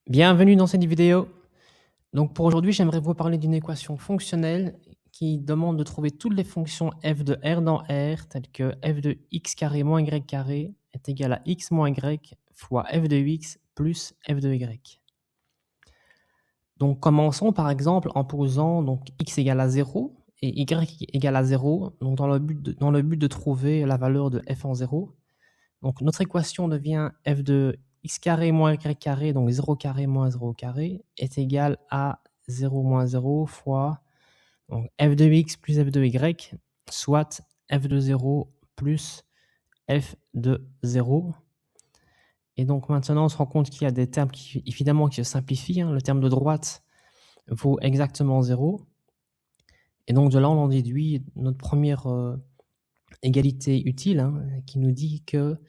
Bienvenue dans cette vidéo. Donc pour aujourd'hui, j'aimerais vous parler d'une équation fonctionnelle qui demande de trouver toutes les fonctions f de R dans R, telles que f de x carré moins y carré est égal à x moins y fois f de x plus f de y. Donc commençons par exemple en posant donc x égale à 0 et y égale à 0, donc dans le but de trouver la valeur de f en 0. Donc notre équation devient f de x carré moins y carré, donc 0 carré moins 0 carré, est égal à 0 moins 0 fois donc, f de x plus f de y, soit f de 0 plus f de 0. Et donc maintenant, on se rend compte qu'il y a des termes qui, évidemment, qui se simplifient. Le terme de droite vaut exactement 0. Et donc de là, on en déduit notre première égalité utile, qui nous dit que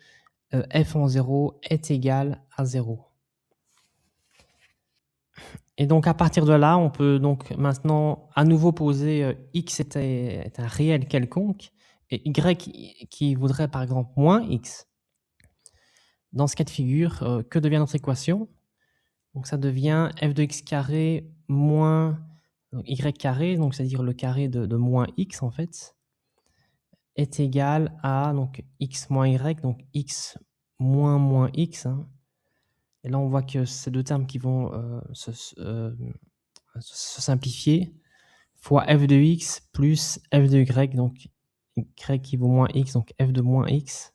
f en 0 est égal à 0. Et donc à partir de là, on peut donc maintenant à nouveau poser x est un réel quelconque et y qui voudrait par exemple moins x. Dans ce cas de figure, que devient notre équation? Donc ça devient f de x carré moins y carré, donc c'est-à-dire le carré de moins x en fait, est égal à donc x moins y, donc x moins x. Et là, on voit que ces deux termes qui vont se simplifier, fois f de x plus f de y, donc y qui vaut moins x, donc f de moins x.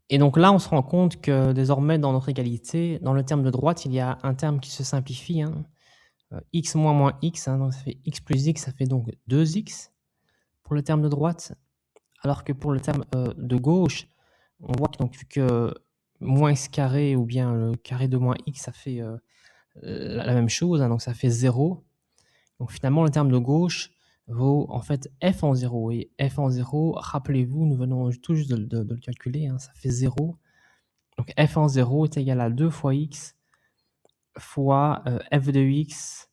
Et donc là, on se rend compte que désormais, dans notre égalité, dans le terme de droite, il y a un terme qui se simplifie, x moins x, donc ça fait x plus x, ça fait donc 2x pour le terme de droite, alors que pour le terme de gauche, on voit que, donc, vu que moins x carré ou bien le carré de moins x, ça fait la même chose, donc ça fait 0. Donc finalement, le terme de gauche vaut en fait f en 0. Et f en 0, rappelez-vous, nous venons tout juste de le calculer, ça fait 0. Donc f en 0 est égal à 2 fois x fois f de x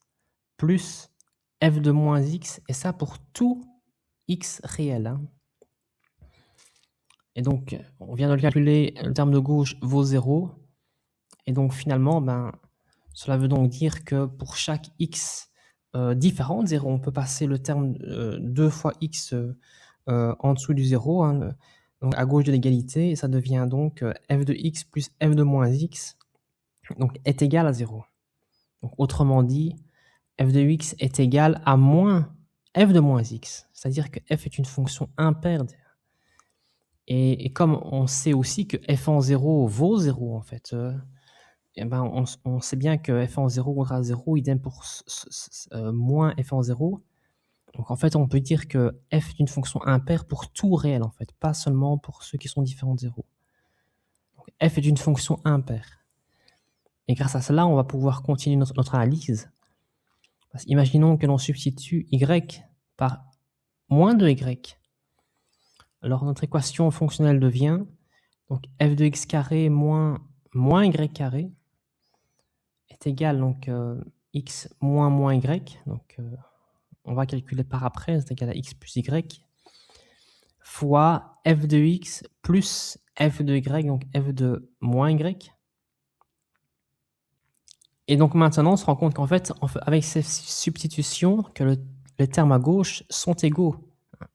plus f de moins x, et ça pour tout x réel. Et donc, on vient de le calculer, le terme de gauche vaut 0. Et donc finalement, cela veut donc dire que pour chaque x différent de 0, on peut passer le terme 2 fois x en dessous du 0, donc à gauche de l'égalité, et ça devient donc f de x plus f de moins x donc est égal à 0. Donc autrement dit, f de x est égal à moins f de moins x, c'est-à-dire que f est une fonction impaire. Et comme on sait aussi que f en 0 vaut 0 en fait, on sait bien que f en 0 vaudra 0, idem pour moins f en 0. Donc en fait, on peut dire que f est une fonction impaire pour tout réel en fait, pas seulement pour ceux qui sont différents de 0. Donc, f est une fonction impaire. Et grâce à cela, on va pouvoir continuer notre analyse. Imaginons que l'on substitue y par moins de y. Alors notre équation fonctionnelle devient donc f de x carré moins y carré est égal donc x moins y, donc on va calculer par après, c'est égal à x plus y, fois f de x plus f de y, donc f de moins y. Et donc maintenant, on se rend compte qu'en fait, avec ces substitutions, que les termes à gauche sont égaux.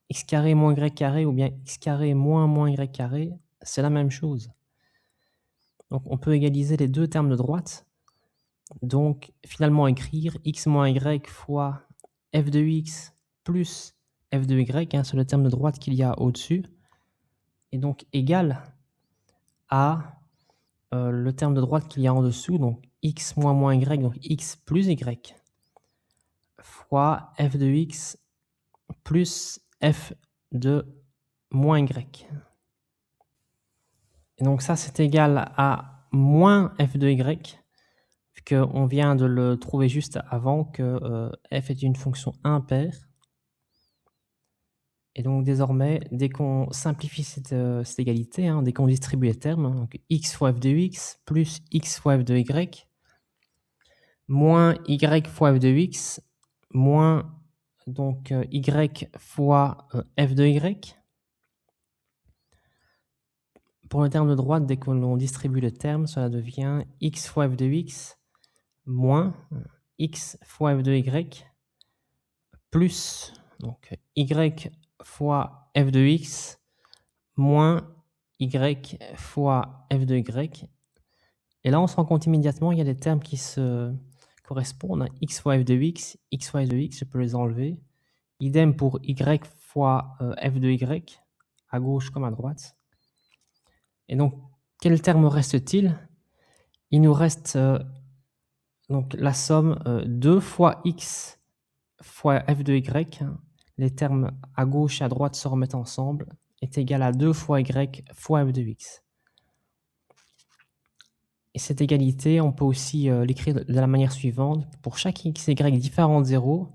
X carré moins y carré ou bien x carré moins y carré, c'est la même chose. Donc on peut égaliser les deux termes de droite. Donc finalement écrire x moins y fois f de x plus f de y, c'est le terme de droite qu'il y a au-dessus, et donc égal à le terme de droite qu'il y a en dessous, donc x moins y, donc x plus y, fois f de x plus f de moins y. Et donc ça, c'est égal à moins f de y, puisqu'on vient de le trouver juste avant que f est une fonction impaire. Et donc désormais, dès qu'on simplifie cette égalité, dès qu'on distribue les termes, donc x fois f de x plus x fois f de y, moins y fois f de x, moins donc y fois f de y, pour le terme de droite, dès que l'on distribue le terme, cela devient x fois f de x moins x fois f de y plus donc y fois f de x moins y fois f de y. Et là, on se rend compte immédiatement, il y a des termes qui se correspondent. X fois f de x fois f de x, je peux les enlever. Idem pour y fois f de y, à gauche comme à droite. Et donc, quel terme reste-t-il? Il nous reste donc la somme 2 fois x fois f de y. Les termes à gauche et à droite se remettent ensemble, est égal à 2 fois y fois f de x. Et cette égalité, on peut aussi l'écrire de la manière suivante. Pour chaque x et y différent de 0,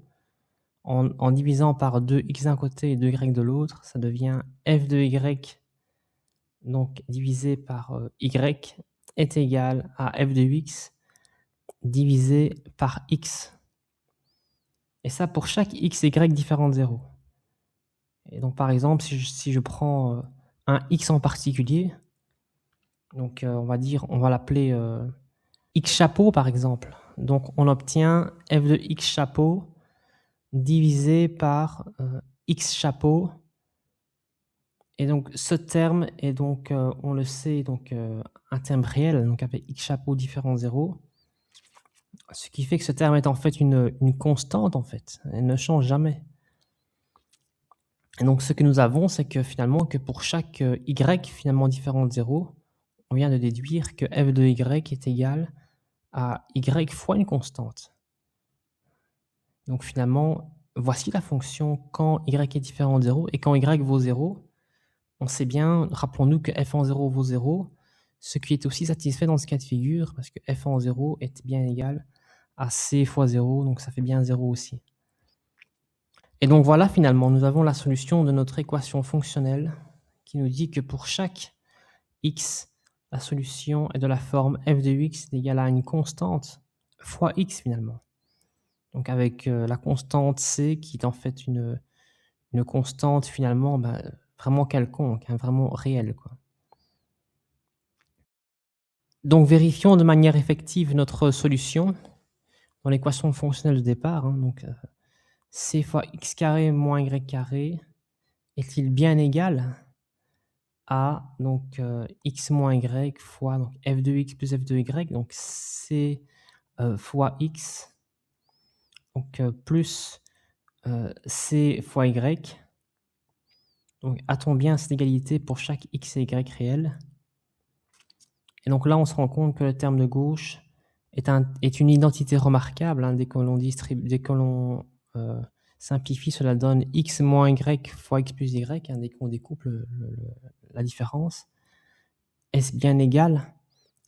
en divisant par 2x d'un côté et 2y de l'autre, ça devient f de y, donc divisé par y, est égal à f de x divisé par x. Et ça pour chaque x et y différent de 0. Et donc par exemple, si je prends un x en particulier, donc on va l'appeler x chapeau par exemple. Donc on obtient f de x chapeau divisé par x chapeau. Et donc ce terme est donc, on le sait, donc un terme réel, donc avec x chapeau différent de 0. Ce qui fait que ce terme est en fait une constante en fait. Elle ne change jamais. Et donc ce que nous avons, c'est que finalement, que pour chaque y finalement différent de 0, on vient de déduire que f de y est égal à y fois une constante. Donc finalement, voici la fonction quand y est différent de 0 et quand y vaut 0. On sait bien, rappelons-nous que f en 0 vaut 0, ce qui est aussi satisfait dans ce cas de figure, parce que f en 0 est bien égal à c fois 0, donc ça fait bien 0 aussi. Et donc voilà, finalement, nous avons la solution de notre équation fonctionnelle qui nous dit que pour chaque x, la solution est de la forme f de x est égale à une constante fois x finalement. Donc avec la constante c qui est en fait une constante finalement vraiment quelconque, vraiment réelle, quoi. Donc vérifions de manière effective notre solution dans l'équation fonctionnelle de départ. Donc c fois x carré moins y carré est-il bien égal à donc x moins y fois donc f de x plus f de y, donc c fois x, donc plus c fois y. Donc a-t-on bien cette égalité pour chaque x et y réel? Et donc là, on se rend compte que le terme de gauche est une identité remarquable. Dès que l'on simplifie, cela donne x moins y fois x plus y, dès qu'on découpe la différence. Est-ce bien égal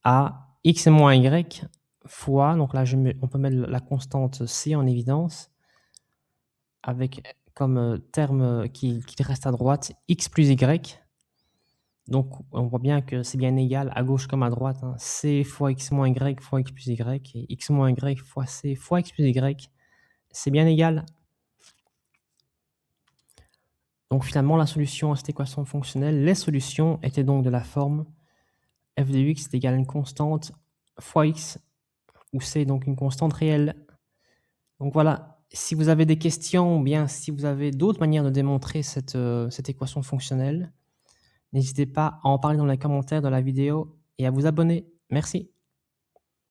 à x moins y fois, donc là on peut mettre la constante c en évidence, avec comme terme qui reste à droite x plus y. Donc on voit bien que c'est bien égal à gauche comme à droite, c fois x moins y fois x plus y, et x moins y fois c fois x plus y, c'est bien égal. Donc finalement, la solution à cette équation fonctionnelle, les solutions étaient donc de la forme f de x est égal à une constante fois x, où c est donc une constante réelle. Donc voilà, si vous avez des questions ou bien si vous avez d'autres manières de démontrer cette équation fonctionnelle, n'hésitez pas à en parler dans les commentaires de la vidéo et à vous abonner. Merci.